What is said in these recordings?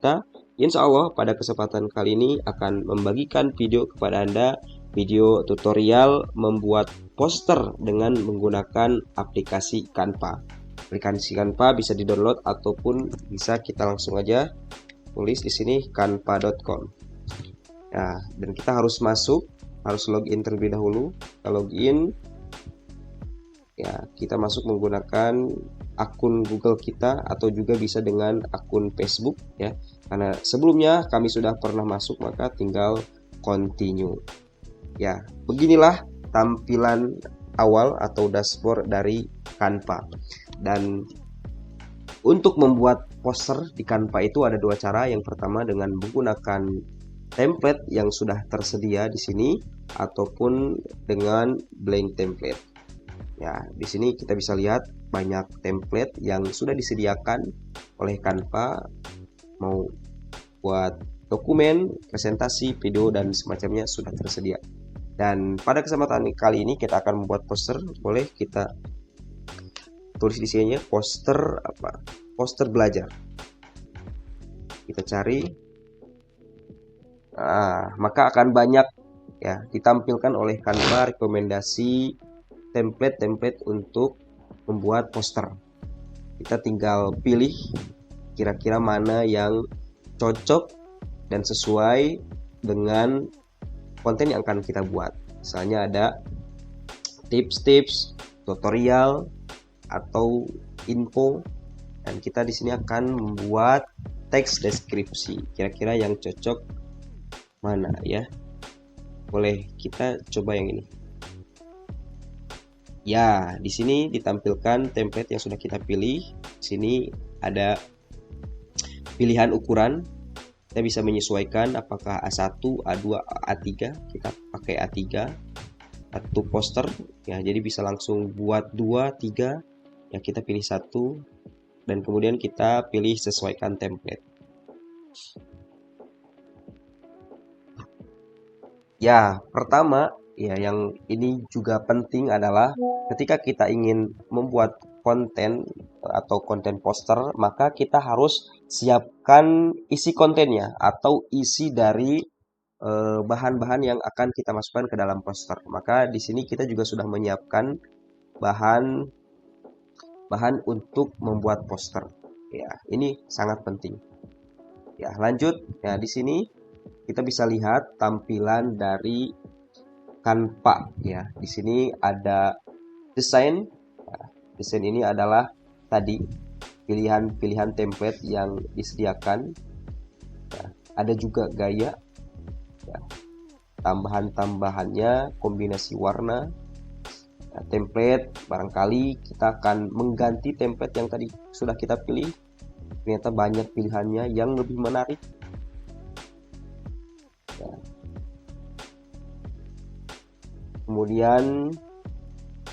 Nah, insya Allah pada kesempatan kali ini akan membagikan video kepada Anda, video tutorial membuat poster dengan menggunakan aplikasi Canva. Aplikasi Canva bisa di-download ataupun bisa kita langsung aja tulis di sini canva.com. Nah, dan kita harus login terlebih dahulu. Kita login, ya kita masuk menggunakan akun Google kita atau juga bisa dengan akun Facebook ya. Karena sebelumnya kami sudah pernah masuk, maka tinggal continue. Ya, beginilah tampilan awal atau dashboard dari Canva. Dan untuk membuat poster di Canva itu ada dua cara. Yang pertama dengan menggunakan template yang sudah tersedia di sini ataupun dengan blank template. Ya, di sini kita bisa lihat banyak template yang sudah disediakan oleh Canva, mau buat dokumen, presentasi, video dan semacamnya sudah tersedia. Dan pada kesempatan kali ini kita akan membuat poster. Boleh kita tulis di sini poster apa? Poster belajar. Kita cari. Nah, maka akan banyak ya ditampilkan oleh Canva rekomendasi template-template untuk membuat poster. Kita tinggal pilih kira-kira mana yang cocok dan sesuai dengan konten yang akan kita buat. Misalnya ada tips-tips, tutorial atau info, dan kita di sini akan membuat teks deskripsi. Kira-kira yang cocok mana ya? Boleh kita coba yang ini. Ya, di sini ditampilkan template yang sudah kita pilih. Di sini ada pilihan ukuran. Kita bisa menyesuaikan apakah A1, A2, A3. Kita pakai A3. Satu poster ya, jadi bisa langsung buat 2, 3. Ya, kita pilih satu dan kemudian kita pilih sesuaikan template. Ya, pertama ya, yang ini juga penting adalah ketika kita ingin membuat konten atau konten poster, maka kita harus siapkan isi kontennya atau isi dari bahan-bahan yang akan kita masukkan ke dalam poster. Maka di sini kita juga sudah menyiapkan bahan untuk membuat poster. Ya, ini sangat penting. Ya, lanjut. Ya, di sini kita bisa lihat tampilan dari Canva ya. Di sini ada desain. Nah, desain ini adalah tadi pilihan-pilihan template yang disediakan. Ya, ada juga gaya. Ya, tambahan-tambahannya, kombinasi warna. Nah, template barangkali kita akan mengganti template yang tadi sudah kita pilih. Ternyata banyak pilihannya yang lebih menarik. Ya. Kemudian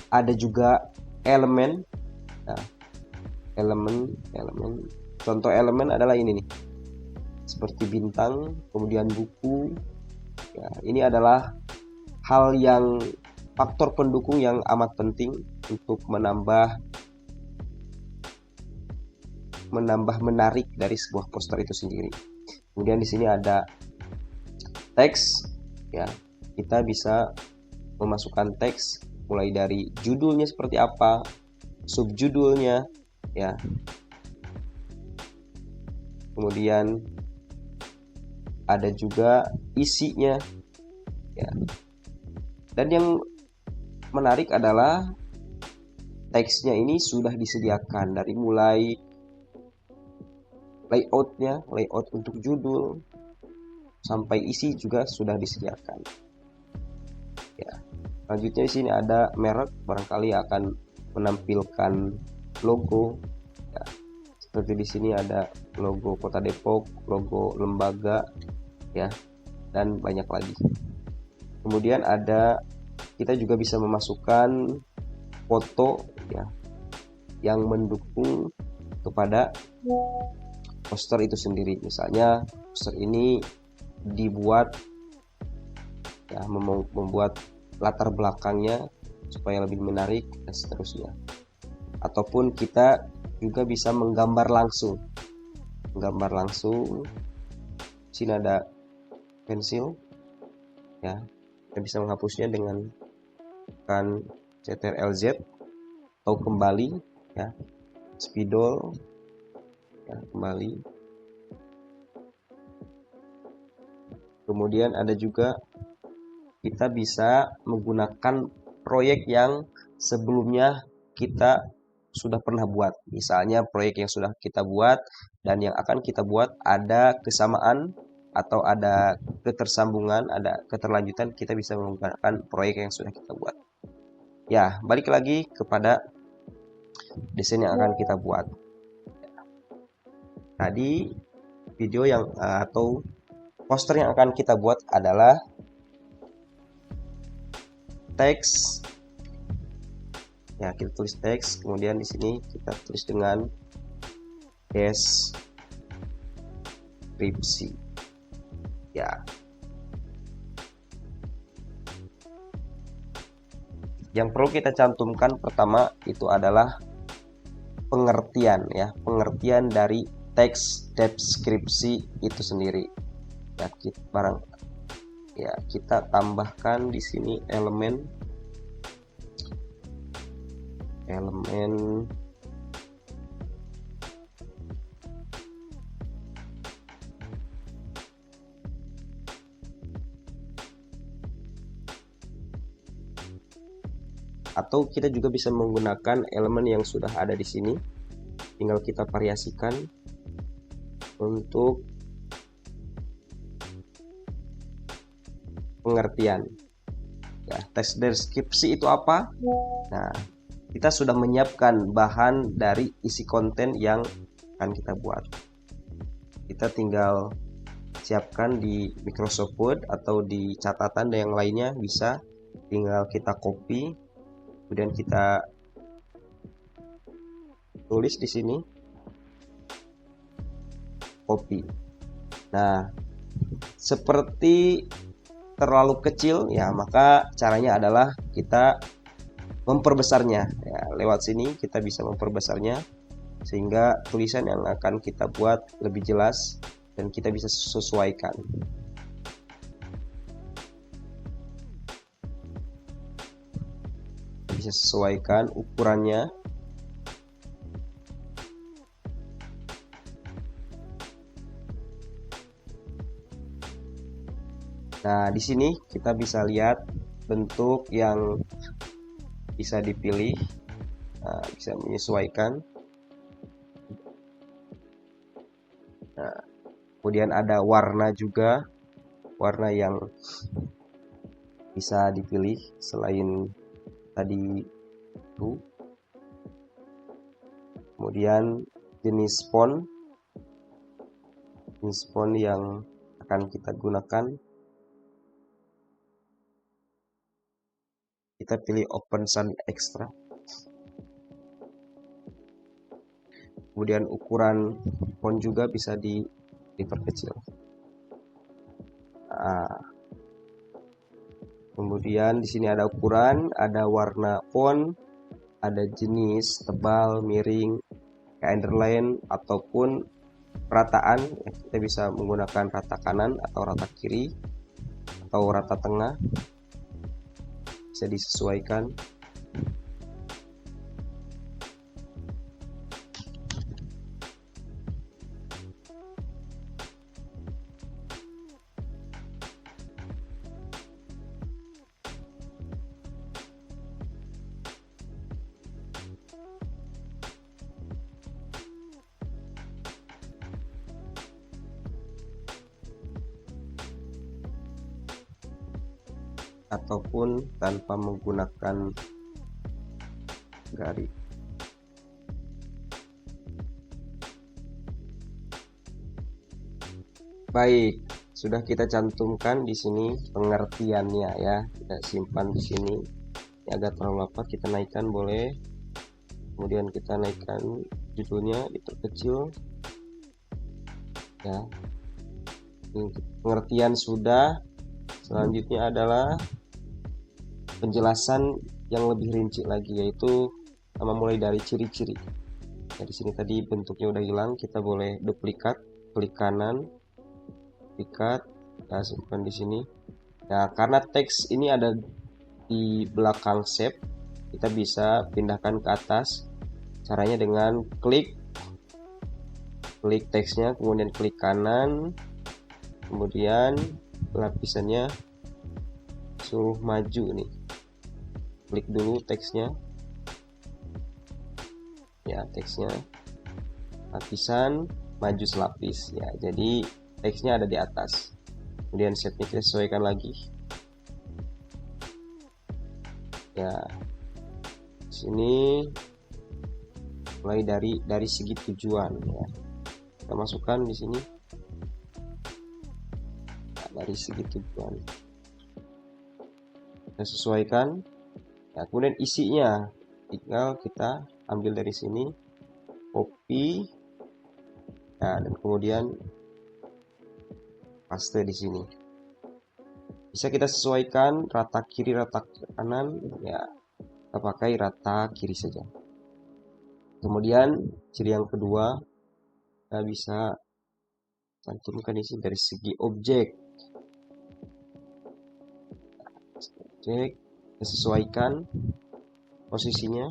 ada juga elemen. Nah, elemen. Contoh elemen adalah ini nih, seperti bintang, kemudian buku. Ya, ini adalah hal yang faktor pendukung yang amat penting untuk menambah menarik dari sebuah poster itu sendiri. Kemudian di sini ada teks. Ya, kita bisa memasukkan teks mulai dari judulnya seperti apa, subjudulnya ya. Kemudian ada juga isinya ya. Dan yang menarik adalah teksnya ini sudah disediakan dari mulai layout untuk judul sampai isi juga sudah disediakan. Ya. Selanjutnya di sini ada merek, barangkali akan menampilkan logo. Ya. Seperti di sini ada logo Kota Depok, logo lembaga, ya, dan banyak lagi. Kemudian kita juga bisa memasukkan foto ya yang mendukung kepada poster itu sendiri. Misalnya poster ini dibuat ya, membuat latar belakangnya supaya lebih menarik dan seterusnya. Ataupun kita juga bisa menggambar langsung gambar langsung. Sini ada pensil ya, kita bisa menghapusnya dengan tekan Ctrl+Z atau kembali ya, spidol ya, kembali. Kemudian ada juga kita bisa menggunakan proyek yang sebelumnya kita sudah pernah buat. Misalnya proyek yang sudah kita buat dan yang akan kita buat ada kesamaan atau ada ketersambungan, ada keterlanjutan, kita bisa menggunakan proyek yang sudah kita buat. Ya, balik lagi kepada desain yang akan kita buat. Tadi video yang atau poster yang akan kita buat adalah teks. Ya, kita tulis teks, kemudian di sini kita tulis dengan deskripsi. Ya. Yang perlu kita cantumkan pertama itu adalah pengertian ya, pengertian dari teks deskripsi itu sendiri. Ya, kita tambahkan di sini elemen atau kita juga bisa menggunakan elemen yang sudah ada di sini, tinggal kita variasikan untuk pengertian ya. Teks deskripsi itu apa? Nah, kita sudah menyiapkan bahan dari isi konten yang akan kita buat. Kita tinggal siapkan di Microsoft Word atau di catatan dan yang lainnya bisa, tinggal kita copy, kemudian kita tulis di sini, copy. Nah, seperti terlalu kecil ya, maka caranya adalah kita memperbesarnya ya. Lewat sini kita bisa memperbesarnya sehingga tulisan yang akan kita buat lebih jelas dan kita bisa sesuaikan. Bisa sesuaikan ukurannya. Nah, di sini kita bisa lihat bentuk yang bisa dipilih, bisa menyesuaikan. Nah, kemudian ada warna juga, warna yang bisa dipilih selain tadi itu. Kemudian jenis font yang akan kita gunakan, kita pilih Open Sans Extra. Kemudian ukuran font juga bisa diperkecil. Kemudian di sini ada ukuran, ada warna font, ada jenis tebal, miring, underline ataupun rataan. Kita bisa menggunakan rata kanan atau rata kiri atau rata tengah, bisa disesuaikan. Ataupun tanpa menggunakan garis. Baik, sudah kita cantumkan di sini pengertiannya ya. Kita simpan di sini. Ini agak terlalu lapar, kita naikkan boleh. Kemudian kita naikkan judulnya, diperkecil. Ya. Ini pengertian sudah. Selanjutnya adalah penjelasan yang lebih rinci lagi, yaitu mulai dari ciri-ciri. Nah, di sini tadi bentuknya udah hilang, kita boleh duplikat, klik kanan, duplikat, nah, simpan di sini. Nah, karena teks ini ada di belakang shape, kita bisa pindahkan ke atas. Caranya dengan klik teksnya, kemudian klik kanan, kemudian lapisannya suruh maju nih. Klik dulu teksnya. Ya, teksnya lapisan maju selapis ya. Jadi teksnya ada di atas. Kemudian shape-nya kita sesuaikan lagi. Ya. Sini mulai dari segi tujuan ya. Kita masukkan di sini. Nah, dari segi tujuan. Kita sesuaikan. Nah, kemudian isinya tinggal kita ambil dari sini, copy, nah, dan kemudian paste di sini. Bisa kita sesuaikan rata kiri, rata kanan, ya kita pakai rata kiri saja. Kemudian ciri yang kedua, kita bisa cantumkan di sini dari segi objek. Objek, kita sesuaikan posisinya.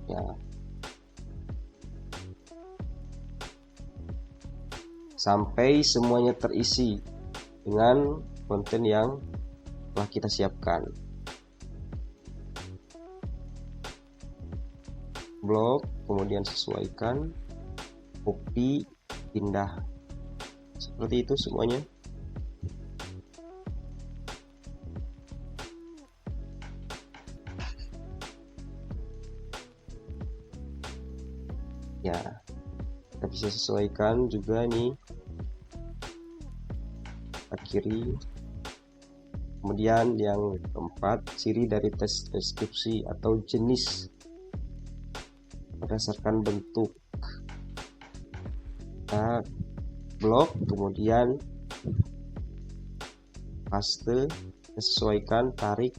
Ya. Sampai semuanya terisi dengan konten yang telah kita siapkan. Blok, kemudian sesuaikan, copy, pindah. Seperti itu semuanya. Ya, kita bisa sesuaikan juga nih kiri. Kemudian yang keempat, ciri dari tes deskripsi atau jenis berdasarkan bentuk. Kita blok, kemudian paste, sesuaikan, tarik.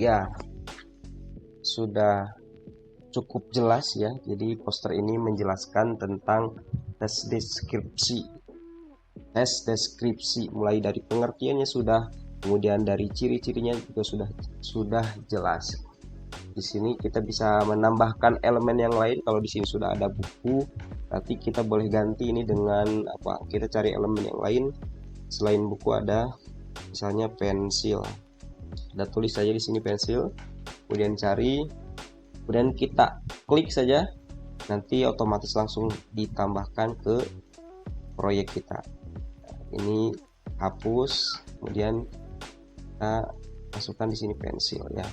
Ya, sudah cukup jelas ya. Jadi poster ini menjelaskan tentang tes deskripsi mulai dari pengertiannya sudah, kemudian dari ciri-cirinya juga sudah jelas. Di sini kita bisa menambahkan elemen yang lain. Kalau di sini sudah ada buku, nanti kita boleh ganti ini dengan apa? Kita cari elemen yang lain. Selain buku ada misalnya pensil. Kita tulis saja di sini pensil, kemudian cari, kemudian kita klik saja, nanti otomatis langsung ditambahkan ke proyek kita. Ini hapus, kemudian kita masukkan di sini pensil ya.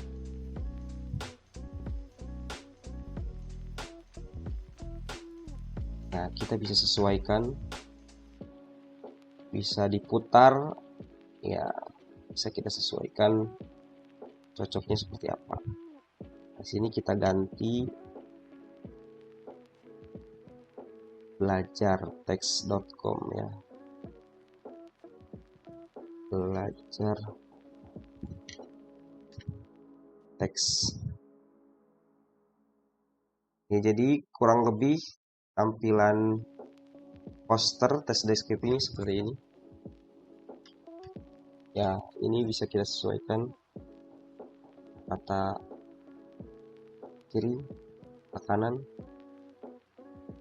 Nah, kita bisa sesuaikan, bisa diputar ya, bisa kita sesuaikan cocoknya seperti apa. Di sini kita ganti belajarteks.com ya. Belajar teks. Ya, jadi kurang lebih tampilan poster tes deskripsi seperti ini. Ya, ini bisa kita sesuaikan rata kiri, rata kanan,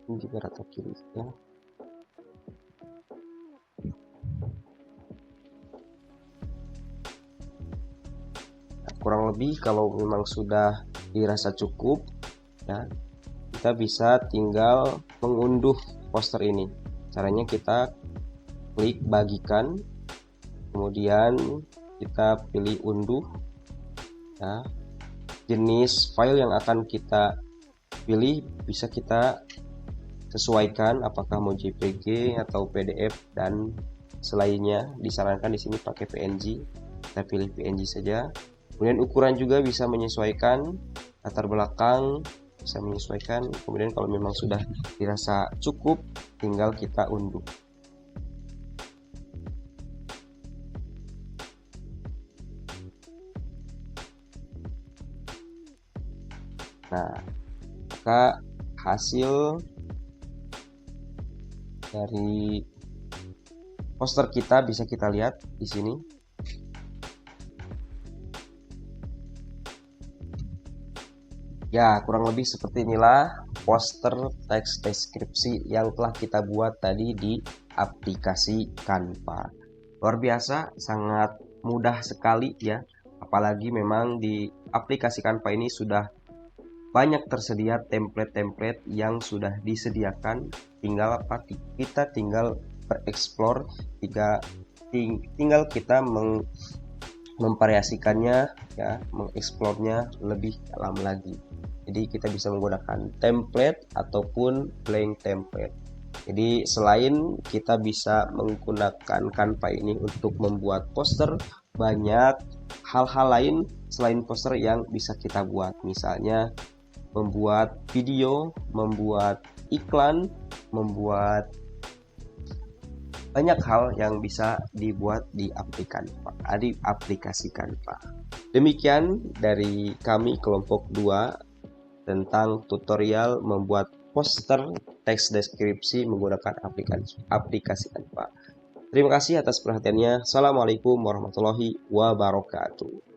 ini juga rata kiri ya. Nah, kurang lebih kalau memang sudah dirasa cukup ya, kita bisa tinggal mengunduh poster ini. Caranya kita klik bagikan, kemudian kita pilih unduh ya. Jenis file yang akan kita pilih bisa kita sesuaikan apakah mau JPG atau PDF dan selainnya. Disarankan di sini pakai PNG, kita pilih PNG saja. Kemudian ukuran juga bisa menyesuaikan, latar belakang bisa menyesuaikan. Kemudian kalau memang sudah dirasa cukup, tinggal kita unduh. Nah, maka hasil dari poster kita bisa kita lihat di sini. Ya, kurang lebih seperti inilah poster teks deskripsi yang telah kita buat tadi di aplikasi Canva. Luar biasa, sangat mudah sekali ya. Apalagi memang di aplikasi Canva ini sudah banyak tersedia template-template yang sudah disediakan. Tinggal apa? Kita tinggal bereksplor, tinggal kita memvariasikannya ya, mengeksplornya lebih dalam lagi. Jadi kita bisa menggunakan template ataupun blank template. Jadi selain kita bisa menggunakan Canva ini untuk membuat poster, banyak hal-hal lain selain poster yang bisa kita buat. Misalnya membuat video, membuat iklan, membuat banyak hal yang bisa dibuat di aplikasi Canva. Demikian dari kami kelompok 2 tentang tutorial membuat poster teks deskripsi menggunakan aplikasi Canva. Terima kasih atas perhatiannya. Assalamualaikum warahmatullahi wabarakatuh.